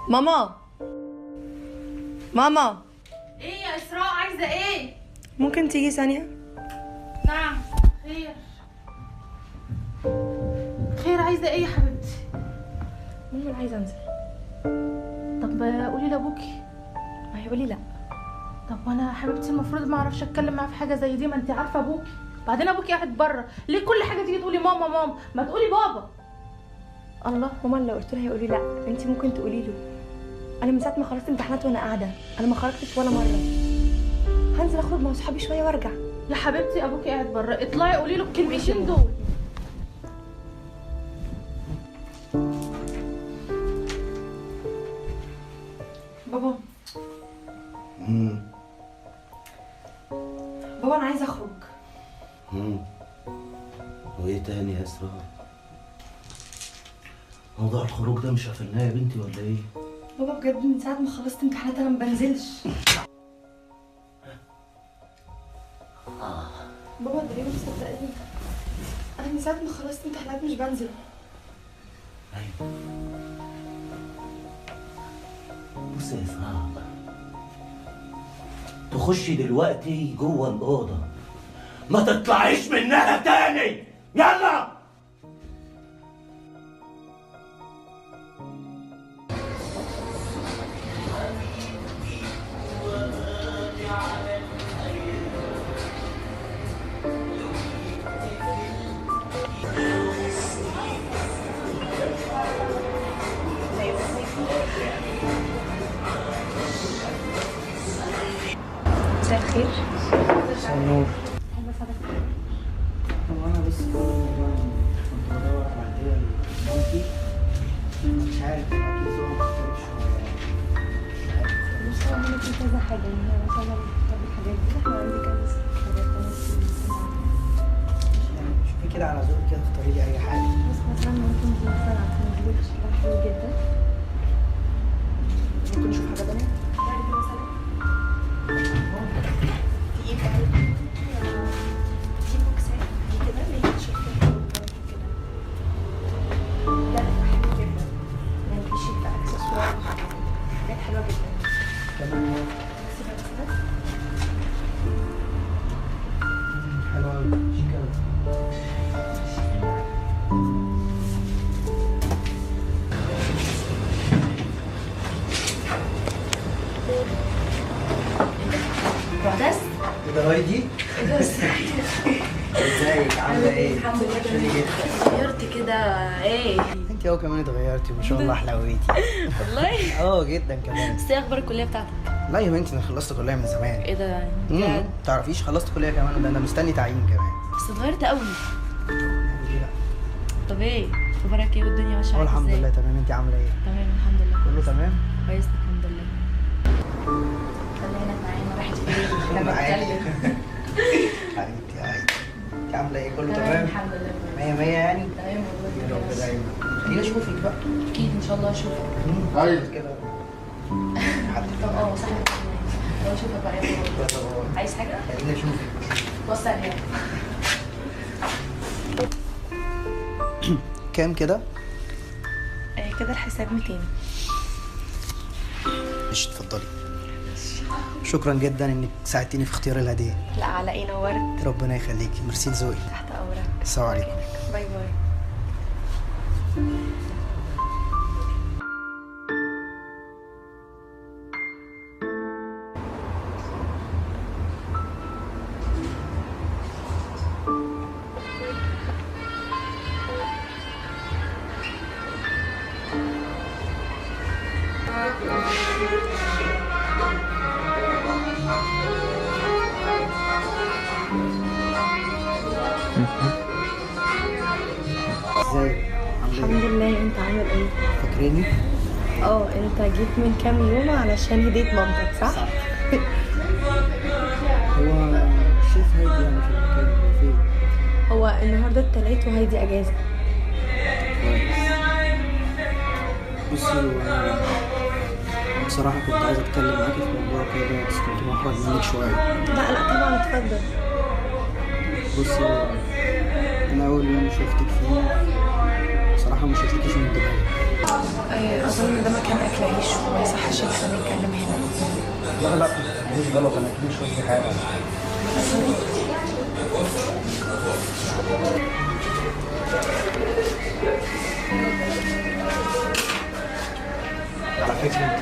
ماما ماما، ايه يا اسراء عايزه ايه؟ ممكن تيجي ثانية؟ نعم. خير خير، عايزه ايه يا حبيبتي؟ ماما أنا عايزة أنزل. طب قولي لابوكي. ما هيقول لي لا. طب وانا يا حبيبتي المفروض ما اعرفش اتكلم معاه في حاجه زي دي، ما انت عارفه ابوكي. بعدين ابوكي قاعد بره، ليه كل حاجه تيجي تقولي ماما ماما؟ ما تقولي بابا. الله، ماما لو قلت له هيقول لي لا. انت ممكن تقولي له انا من ساعة ما خلصت امتحانات وانا قاعدة، انا ما خرجتش ولا مرة. هنزل اخرج مع صحابي شوية وارجع. يا حبيبتي ابوكي قاعد بره، اطلعي قولي له الكلمتين دول. بابا بابا انا عايزه اخرج. وايه تاني يا اسراء؟ موضوع الخروج ده مش قفلناه يا بنتي ولا ايه؟ بابا بجد من ساعة ما خلصت امتحانات انا ما بنزلش. بابا انت ليه مش مصدقني؟ انا من ساعة ما خلصت امتحانات مش بنزل. ايوه بصي يا اسراء، تخشي دلوقتي جوه الأوضة ما تطلعيش منها تاني، يلا. مساء الخير. مساء النور. عايزة اساعدك في حاجة. هو انا بس كنت بدور على هديه لمامتي، مش عارف اكيد ذوقها مختلف شويه، مش عارف. بص هو هنا في كذا حاجة، يعني هي مثلا طب الحاجات دي احنا عندي كذا حاجات تانية. يعني شوفي كده على ذوقك كده، اختاري لي اي حاجه. بس مثلا ممكن دي مثلا عشان دي شكلها حلو جدا. ممكن نشوف حاجة تانية؟ يعني دي مثلا في ايه بقى؟ دي بوكسات دي كده اللي هي شكلها حلو كده. ده حلو جدا، يعني بيشيل بقى اكسسوار حاجات حلوة جدا. كمان بس بقى كده حلوه قوي، شيك قوي. معتز؟ ايه ده هايدي؟ ازيك عامله ايه؟ الحمد لله تمام. غيرت كده ايه؟ انت اهو كمان اتغيرتي ما شاء الله، حلويتي. والله؟ جدا كمان. بس ايه اخبار الكلية بتاعتك؟ لا يا بنتي انا خلصت كليه من زمان. ايه ده يعني؟ تعرفيش خلصت كليه كمان، ده انا مستني تعيين كمان. بس اتغيرت قوي. يعني ليه لا؟ طب ايه؟ اخبارك ايه والدنيا ماشية هو معاك الحمد ازاي؟ لله تمام، انت عامله ايه؟ تمام الحمد لله. كله تمام؟ كويس الحمد لله. خلينا معايا، ما راحت فين؟ احنا معاك. بنتكلم. حبيبتي عادي. انت عامله ايه؟ كله تمام تمام؟ الحمد لله. مية مية يعني؟ تمام يا رب والله. دايما. خليني اشوفك بقى. اكيد ان شاء الله اشوفك. ايوه كده. حد طب صاحبك لو اشوفك بقى يا بابا. عايز حاجة؟ خليني اشوفك. بص عليها. كام كده؟ كده الحساب 200. ماشي اتفضلي. شكرا جدا انك ساعدتيني في اختيار الهديه. لا على ايه، نورت. ربنا يخليكي، ميرسي لذوقك. تحت امرك. السلام عليكم. باي باي. ازيك؟ عامله الحمد ايه؟ لله، انت عامل ايه؟ فاكريني؟ انت جيت من كام يوم علشان هدية مامتك صح؟ هو شايف هايدي يعني في المكان فين؟ هو النهارده التلات وهيدي اجازة. كويس. بصي هو بصراحة كنت عايز اتكلم معاكي في موضوع كده، بس كنت محرج منك شوية. لا لا طبعا اتفضل. بصي انا اول يوم شفتك فيه بصراحة ما شفتكيش من دماغي. اظن ده مكان اكل عيش وما يصحش ان احنا نتكلم هنا. لا لا مش غلط، انا اكيد مش قصدي حاجه. على فكره انت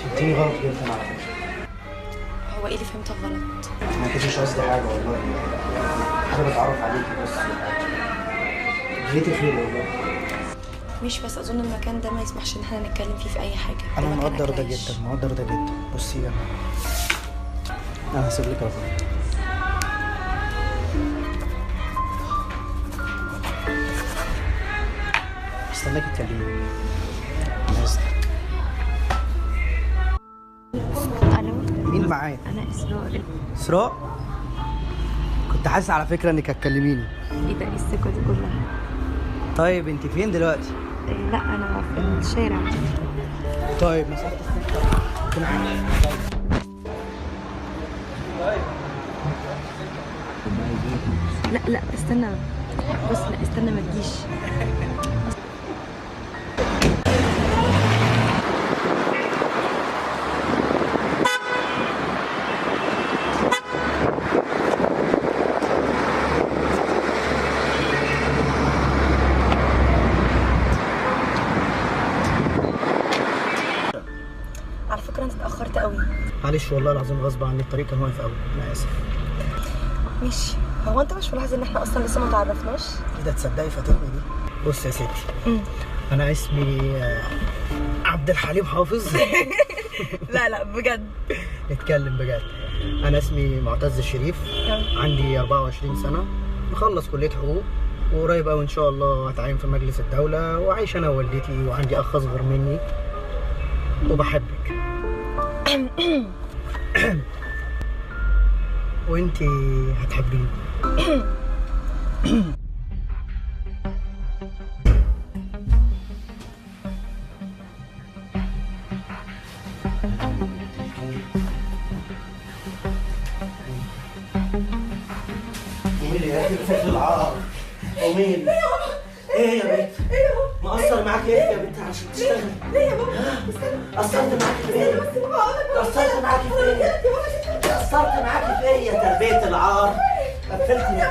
فهمتيني غلط جدا على فكره. هو ايه اللي فهمتك غلط؟ ما كنتش قصدي حاجه والله، حابب اتعرف عليكي بس. جيتي خير والله. مش بس اظن المكان ده ما يسمحش ان احنا نتكلم فيه في اي حاجه. انا ده مكان مقدر أكل ده عيش. جدا، مقدر ده جدا. بصي انا هسيب لك رقم. استناكي تكلميني. انا اسف. الو، مين معايا؟ انا اسراء. اسراء؟ كنت حاسس على فكره انك هتكلميني. ايه ده؟ ايه الثقه دي كلها؟ طيب انت فين دلوقتي؟ لا انا في الشارع. طيب مسافه السكه كنا لا استنى، بص لا استنى ما تجيش. على فكرة انت اتأخرت قوي. معلش والله العظيم غصب عني، الطريق كان واقف قوي، انا اسف. ماشي، هو انت مش ملاحظ ان احنا اصلا لسه ما تعرفناش؟ ايه ده؟ تصدقي فاتتني دي. بص يا ستي، انا اسمي عبد الحليم حافظ. لا بجد. نتكلم بجد. انا اسمي معتز الشريف، عندي 24 سنه، مخلص كليه حقوق، وقريب قوي ان شاء الله هتعين في مجلس الدوله، وعايش انا ووالدتي، وعندي اخ اصغر مني، وبحبك. وانتي هتحبيني. قوميلي يا اخي بفكر العار. قوميلي. ايه يا بنت؟ مقصر معاك ايه يا بنت عشان تشتغل؟ ليه يا بابا؟ قصرت معاكي في ايه؟ قصرت معاكي في ايه؟ قصرت معاكي في ايه يا تربية العار؟ قفلتني.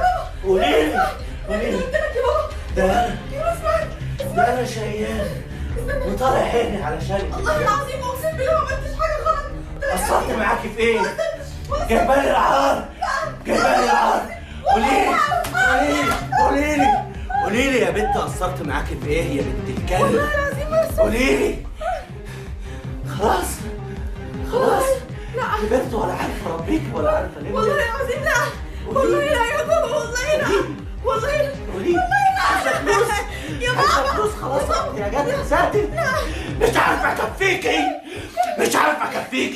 قوليلي ده انا شيال وطالع عيني علشانك. والله العظيم اقسم بالله ما عملتش حاجة غلط. قصرت معاكي في ايه؟ جايبالي العار. قوليلي يا بنت، قصرت معاكي في ايه يا بنت الكلب؟ والله العظيم قوليلي. خلاص لا كبرت ولا عارفه ربيك ولا عارفه ليه. والله العظيم لا. والله لا يا بابا، والله لا. قوليلي. عايزه فلوس يا بابا. فلوس خلاص يا جدع ساتر. مش عارفه اكفيكي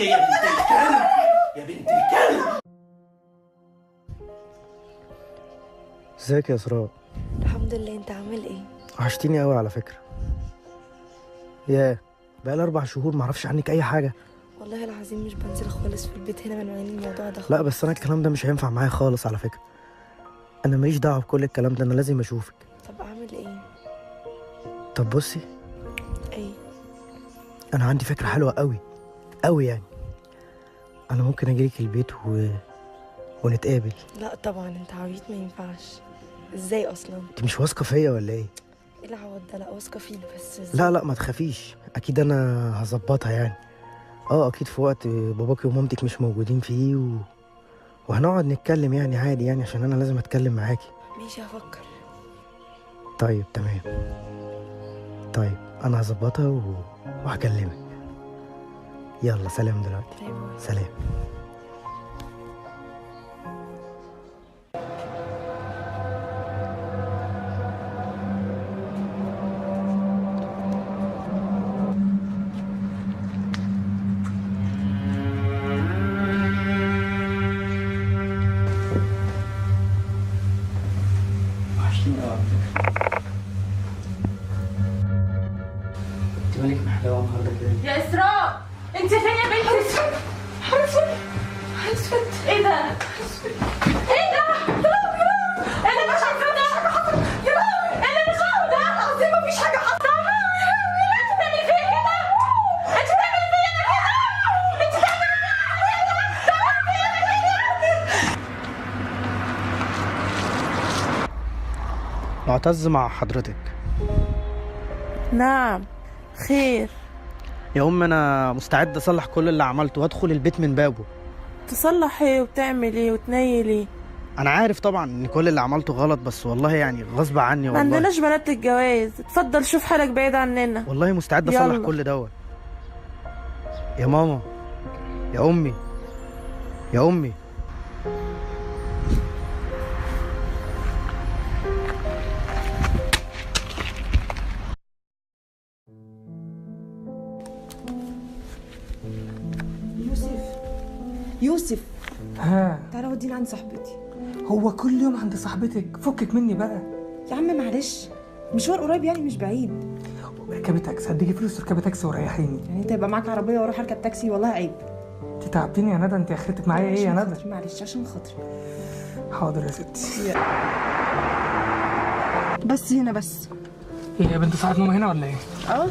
يا بنت الكلب. ازيك يا اسراء؟ الحمد لله، انت عامل ايه؟ وحشتيني قوي على فكره. بقالي 4 شهور معرفش عنك اي حاجه. والله العظيم مش بنزل خالص في البيت هنا من وين الموضوع ده. لا بس انا الكلام ده مش هينفع معايا خالص على فكره. انا ماليش دعوه بكل الكلام ده، انا لازم اشوفك. طب اعمل ايه؟ طب بصي، ايه؟ انا عندي فكره حلوه قوي يعني. انا ممكن اجيلك البيت ونتقابل. لا طبعا انت عبيط، ما ينفعش. ازاي اصلا؟ انت مش واثقه فيا ولا ايه؟ ايه العوض ده؟ لا واثقه فيك بس ازاي؟ لا ما تخافيش، اكيد انا هظبطها يعني. اكيد في وقت باباكي ومامتك مش موجودين فيه وهنقعد نتكلم يعني عادي يعني، عشان انا لازم اتكلم معاكي. ماشي هفكر. طيب تمام. طيب انا هظبطها وهكلمك. يلا سلام دلوقتي. باي باي. سلام. انت مالك محلاوه النهارده كده؟ يا اسراء انت فين يا بنتي؟ حسفت ايه ده؟ ايه ده؟ انا مش عارفه ده حاجه حصلت. يا لهوي انا مش عارفه ده. العظيم مفيش حاجه حصلت. انت بتعملي فيا كده؟ معتز مع حضرتك. نعم، خير. يا انا مستعد اصلح كل اللي عملته وادخل البيت من بابه. تصلح ايه وتعمل ايه وتنيل ايه؟ انا عارف طبعا ان كل اللي عملته غلط، بس والله يعني غصب عني ما والله. عندناش بنات الجواز، اتفضل شوف حالك بعيد عننا. والله مستعد اصلح يلا. كل دوت. يا ماما، يا امي، يا امي. يوسف ها، تعالى ودينا عند صاحبتي. هو كل يوم عند صاحبتك؟ فكك مني بقى. يا عم معلش، مشوار قريب يعني مش بعيد. اركبي تاكسي، هديكي فلوس اركبي تاكسي وريحيني. يعني انت يبقى معاك عربيه واروح اركب تاكسي؟ والله عيب. انت تعبتيني يا ندى، انت اخرتك معايا ايه يا عشان ندى؟ خاطري، معلش عشان خاطري. حاضر يا ستي. بس هنا بس. ايه يا بنت صاحبة ماما هنا ولا ايه؟ اه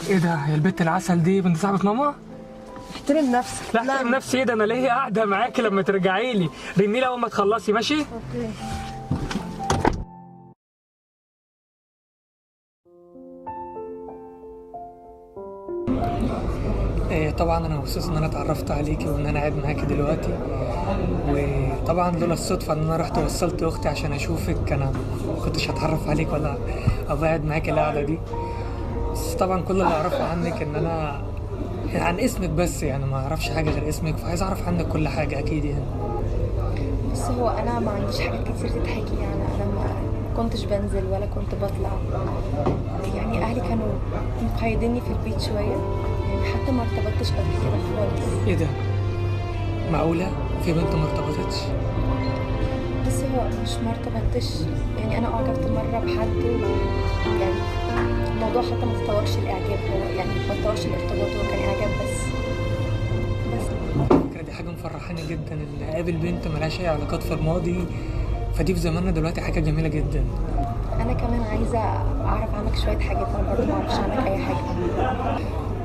ايه ده، هي البنت العسل دي بنت صاحبة ماما؟ احترم نفسك. لا احترم نفسي ايه ده، انا ليا قاعدة معاكي لما ترجعي لي، رني لي اول ما تخلصي ماشي؟ اوكي. طبعا انا مبسوط ان انا اتعرفت عليكي وان انا قاعد معاكي دلوقتي، وطبعا لولا الصدفه ان انا رحت وصلت اختي عشان اشوفك انا ما كنتش هتعرف عليك ولا ابقى قاعد معاكي القعده دي. بس طبعا كل اللي اعرفه عنك ان انا يعني عن اسمك بس، يعني ما اعرفش حاجه غير اسمك، فعايز اعرف عنك كل حاجه اكيد يعني. بس هو انا ما عنديش حاجات كتير تتحكي، يعني انا ما كنتش بنزل ولا كنت بطلع، يعني اهلي كانوا مقيديني في البيت شويه، يعني حتى ما ارتبطتش قبل كده خالص. ايه ده؟ معقوله في بنت ما ارتبطتش؟ بس هو مش ما ارتبطتش، يعني انا اعجبت مره بحد يعني الموضوع حتى ما تطورش الاعجاب، هو يعني ما تطورش الارتباط، هو كان اعجاب بس. فكرة دي حاجه مفرحاني جدا ان اقابل بنت ملهاش اي علاقات في الماضي، فدي في زماننا دلوقتي حاجه جميله جدا. انا كمان عايزه اعرف عنك شويه حاجات، انا برضه ما اعرفش عنك اي حاجه.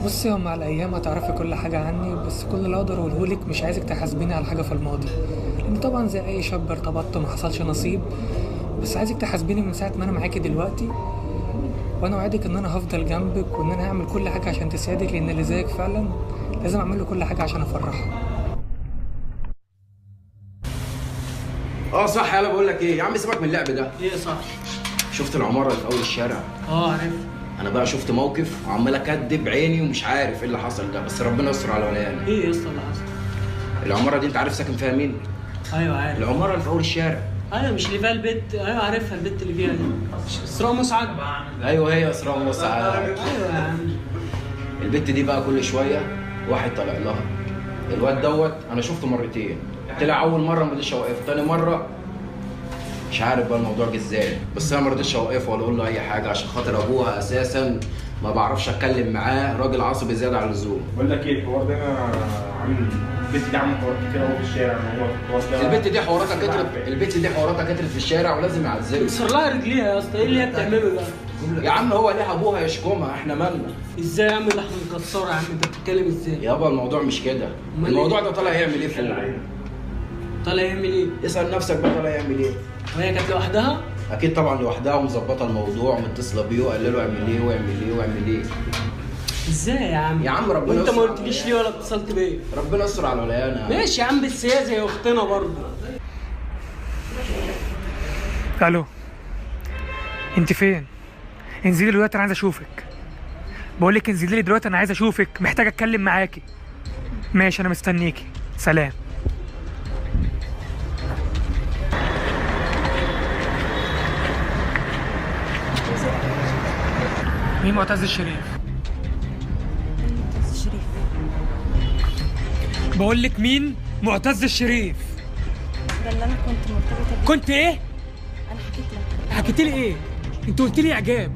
بصي، هو مع الايام هتعرفي كل حاجه عني، بس كل اللي اقدر اقوله لك مش عايزك تحاسبيني على حاجه في الماضي، لان طبعا زي اي شاب ارتبطت ما حصلش نصيب، بس عايزك تحاسبيني من ساعه ما انا معاكي دلوقتي، وانا اوعدك ان انا هفضل جنبك وان انا هعمل كل حاجه عشان تساعدك، لان اللي زيك فعلا لازم اعمل له كل حاجه عشان افرحه. صح. يلا بقول لك ايه يا عم، سيبك من اللعب ده. ايه صح؟ شفت العماره اللي في اول الشارع؟ عارف. انا بقى شفت موقف وعمال اكدب عيني ومش عارف ايه اللي حصل ده، بس ربنا يستر على وليانا. ايه يا اسطى اللي حصل؟ العماره دي انت عارف ساكن فيها مين؟ ايوه عارف. العماره اللي في اول الشارع. ايوه مش اللي فيها البيت، ايوه عارفها البيت اللي فيها دي، اسراء مسعد. ايوه هي اسراء مسعد. ايوه يا عم. البت دي بقى كل شويه واحد طالع لها. الواد دوت انا شفته مرتين، طلع اول مره ما رضيتش اوقفه، تاني مره مش عارف بقى الموضوع جه ازاي، بس انا ما رضيتش اوقفه ولا اقول له اي حاجه عشان خاطر ابوها اساسا ما بعرفش اتكلم معاه، راجل عصبي زياده عن اللزوم. بقول لك ايه، الحوار ده انا عامل البت دي عامل حوارات كتير قوي في الشارع. البت دي حواراتها كترت، البت دي حواراتها كترت في الشارع ولازم يعذبها. كسر لها رجليها يا اسطى، ايه اللي هي بتعمله ده؟ يا عم هو ليه ابوها يشكمها، احنا مالنا؟ ازاي يا عم ده احنا مكسره يا عم، انت بتتكلم ازاي؟ يابا الموضوع مش كده، أمال الموضوع إيه؟ ده طالع يعمل ايه فوق؟ طالع يعمل ايه؟ اسال نفسك بقى طالع يعمل ايه؟ وهي كانت لوحدها؟ اكيد طبعا لوحدها ومظبطه الموضوع ومتصله بيه وقال له اعمل ايه واعمل ايه واعمل ايه. ازاي يا عم؟ يا عم ربنا وانت ما يستر قلتليش على ليه ولا اتصلت بيا؟ ربنا يستر على وليانا. ماشي يا عم، بس هي زي اختنا برضه. الو، انت فين؟ انزلي دلوقتي انا عايز اشوفك. بقول لك انزلي لي دلوقتي انا عايز اشوفك، محتاج اتكلم معاكي. ماشي انا مستنيكي، سلام. مين معتز الشريف؟ معتز الشريف. بقول لك مين معتز الشريف؟ ده اللي انا كنت مرتبطه بيه. كنت ايه؟ انا حكيت لك. حكيت لي ايه؟ انت قلت لي اعجاب،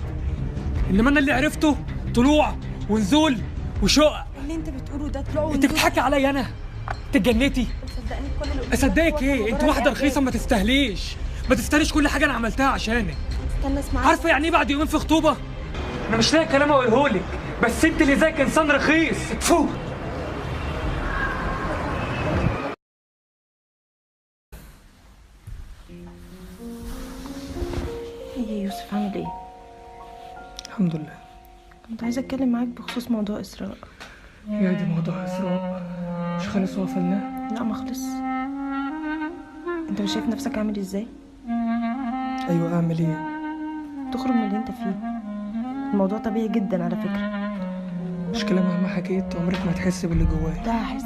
انما انا اللي عرفته طلوع ونزول وشقق. اللي انت بتقوله ده طلعوا انت بتضحكي عليا انا؟ انت اتجنيتي؟ صدقني كل اللي قلته اصدقك ده ايه؟ مجرد انت واحده إعجاب. رخيصه ما تستاهليش، ما تستاهليش كل حاجه انا عملتها عشانك. استنى اسمعني. عارفه يعني ايه بعد يومين في خطوبه؟ انا مش لاقي كلام اقوله لك، بس انت اللي زيك انسان رخيص. تفو. ايه يا يوسف، عامل ايه؟ الحمد لله. كنت عايزه اتكلم معاك بخصوص موضوع اسراء. يا دي موضوع اسراء، مش خالص وقفلناه؟ لا ما خلص. انت مش شايف نفسك عامل ازاي؟ ايوه اعمل ايه؟ تخرج من اللي انت فيه. الموضوع طبيعي جدا على فكره. مشكلة مهما حكيت عمرك ما هتحس باللي جوايا. لا هحس.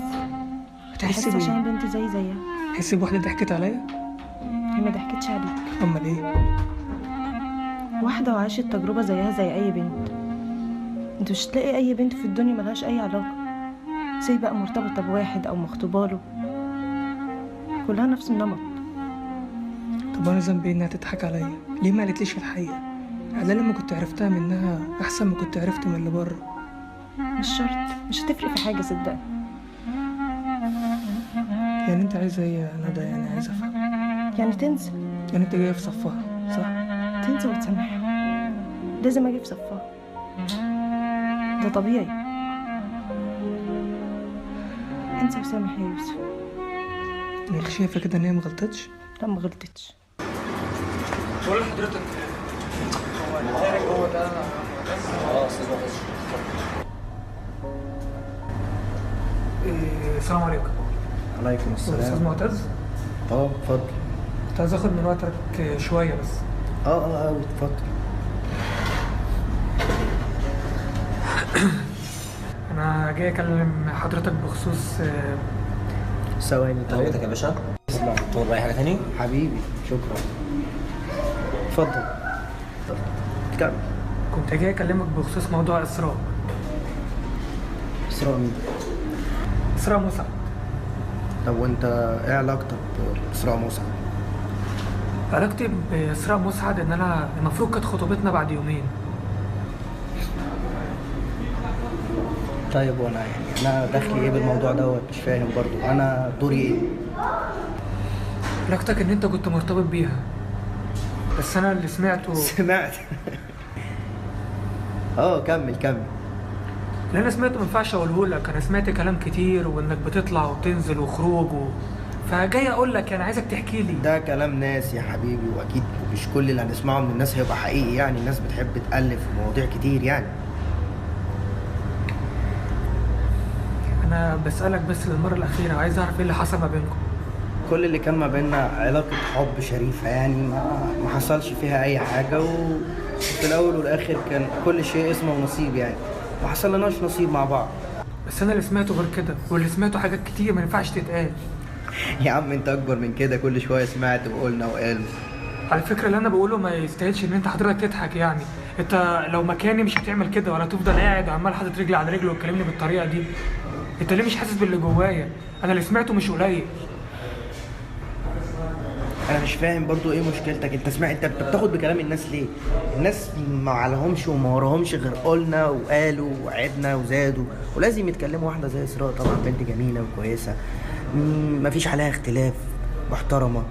هتحس هحس عشان بيه؟ بنتي زيها. تحس بواحدة ضحكت عليا؟ هي ما ضحكتش عليك. امال ايه؟ واحده وعاشت تجربه زيها زي اي بنت. انت مش هتلاقي اي بنت في الدنيا ملهاش اي علاقه، زي بقى مرتبطه بواحد او مخطوبه له، كلها نفس النمط. طب انا ذنبي انها تضحك عليا؟ ليه ما قالتليش الحقيقة؟ انا لما كنت عرفتها منها احسن ما كنت عرفت من اللي بره. مش شرط، مش هتفرق في حاجه صدقني. يعني انت عايزة ايه يا ندى؟ يعني عايزة افهم. يعني تنسى. يعني انت جاية في صفها صح؟ تنسى وتسامحها. لازم اجي في صفها، ده طبيعي. انسى وسامح يا يوسف. يعني شايفة كده ان هي مغلطتش؟ لا ما غلطتش. بقول لحضرتك هو ده السلام عليكم. عليكم استاذ السلام. معتز، اتفضل. كنت عايز اخد من وقتك شويه بس. اتفضل. انا جاي اكلم حضرتك بخصوص ثواني طلبتك يا باشا. تقول اي حاجه تاني؟ حبيبي شكرا. اتفضل. كمل. كنت جاي اكلمك بخصوص موضوع اسراء. اسراء مين؟ اسراء مسعد. طب وانت ايه علاقتك باسراء مسعد؟ علاقتي باسراء مسعد ان انا المفروض كانت خطوبتنا بعد يومين. طيب وانا انا دخلي ايه بالموضوع دوت؟ مش فاهم برضو انا دوري ايه؟ علاقتك ان انت كنت مرتبط بيها، بس انا اللي سمعته. سمعت. كمل. اللي انا سمعته ما ينفعش اقوله لك. انا سمعت كلام كتير وانك بتطلع وبتنزل وخروج فجاي اقول لك يعني عايزك تحكي لي. ده كلام ناس يا حبيبي، واكيد مش كل اللي هنسمعه من الناس هيبقى حقيقي. يعني الناس بتحب تألف في مواضيع كتير يعني. انا بسألك بس للمرة الأخيرة، عايز اعرف ايه اللي حصل ما بينكم. كل اللي كان ما بيننا علاقة حب شريفة، يعني ما حصلش فيها أي حاجة، وفي الأول والآخر كان كل شيء اسمه نصيب. يعني ما حصلناش نصيب مع بعض. بس أنا اللي سمعته غير كده، واللي سمعته حاجات كتير ما ينفعش تتقال. يا عم أنت أكبر من كده، كل شوية سمعت وقلنا وقالوا. على فكرة اللي أنا بقوله ما يستاهلش إن أنت حضرتك تضحك. يعني أنت لو مكاني مش هتعمل كده، ولا تفضل قاعد وعمال حاطط رجل على رجل وتكلمني بالطريقة دي. أنت ليه مش حاسس باللي جوايا؟ أنا اللي سمعته مش قليل. انا مش فاهم برضو ايه مشكلتك. انت بتاخد بكلام الناس ليه؟ الناس ما عليهمش وما وراهمش غير قلنا وقالوا وعدنا وزادوا، ولازم يتكلموا. واحده زي اسراء طبعا بنت جميله وكويسه، مفيش عليها اختلاف، محترمه،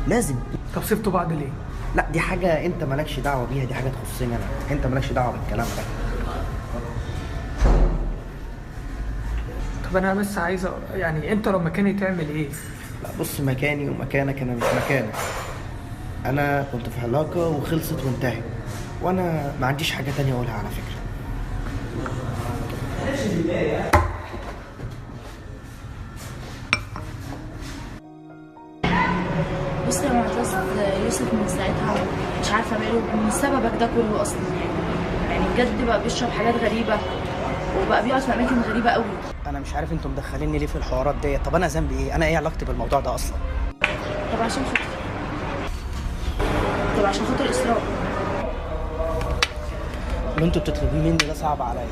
لازم. طب سبتوا بعض ليه؟ لا دي حاجه انت مالكش دعوه بيها، دي حاجه تخصني انا، انت مالكش دعوه بالكلام ده. طب انا بس عايز يعني انت لو مكاني تعمل ايه؟ لا بص، مكاني ومكانك انا مش مكانك. انا كنت في علاقه وخلصت وانتهت، وانا ما عنديش حاجه تانية اقولها على فكره. بص يا معتز، يوسف من ساعتها مش عارفه ماله، من سببك ده كله اصلا. يعني بجد بقى بيشرب حاجات غريبه، وبقى بيقعد في اماكن غريبه قوي. انا مش عارف انتوا مدخليني ليه في الحوارات ديت. طب انا ذنبي ايه؟ انا ايه علاقتي بالموضوع ده اصلا؟ طب عشان خاطر اسراء. اللي انتوا بتطلبيه مني ده صعب عليا،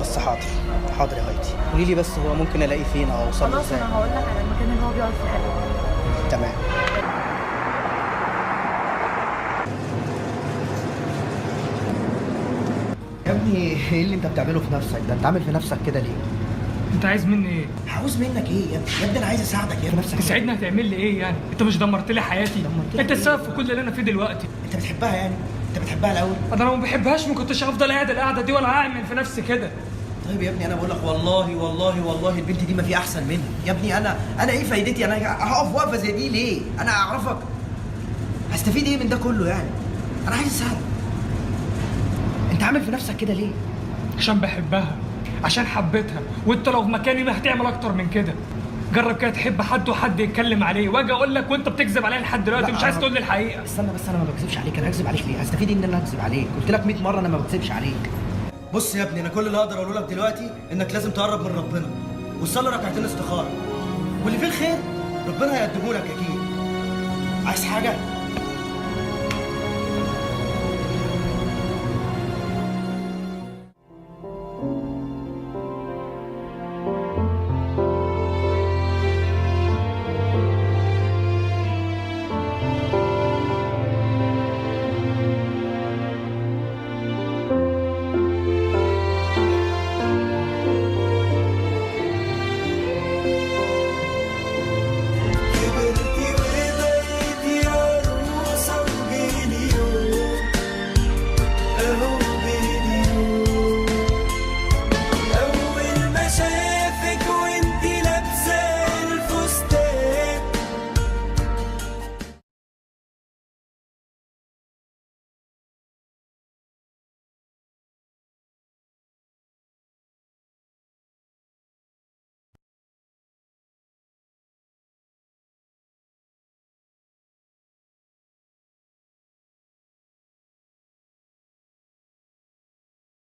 بس حاضر يا هايدي. قولي لي بس هو ممكن الاقيه فين او اوصل له خلاص ازاي؟ انا هقول لك على المكان اللي هو بيقعد فيه حاجه. تمام. يا ابني ايه اللي انت بتعمله في نفسك ده؟ انت عامل في نفسك كده ليه؟ انت عايز مني ايه؟ عاوز منك ايه يا ابني؟ انا عايز اساعدك يا نفسك. تساعدني هتعمل لي ايه يعني؟ انت مش دمرت لي حياتي؟ انت السبب في كل اللي انا فيه دلوقتي. انت بتحبها يعني؟ انت بتحبها الاول؟ انا لو ما بحبهاش ما كنتش هفضل قاعد القعده دي ولا هعمل في نفسي كده. طيب يا ابني انا بقول لك والله البنت دي ما في احسن منها يا ابني. انا ايه فايدتي؟ انا هقف وقفه زي دي ليه؟ انا اعرفك هستفيد ايه من ده كله يعني؟ انا عايز اسالك، انت عامل في نفسك كده ليه؟ عشان بحبها، عشان حبيتها، وانت لو في مكاني ما هتعمل اكتر من كده. جرب كده تحب حد وحد يتكلم عليه واجي اقول لك وانت بتكذب عليا لحد دلوقتي مش عايز تقول لي الحقيقه. استنى بس، انا ما بكذبش عليك. انا هكذب عليك ليه؟ هستفيد ان انا هكذب عليك؟ قلت لك 100 مره انا ما بكذبش عليك. بص يا ابني، انا كل اللي اقدر اقوله لك دلوقتي انك لازم تقرب من ربنا وتصلي ركعتين استخاره، واللي فيه الخير ربنا هيقدمه لك اكيد. عايز حاجه؟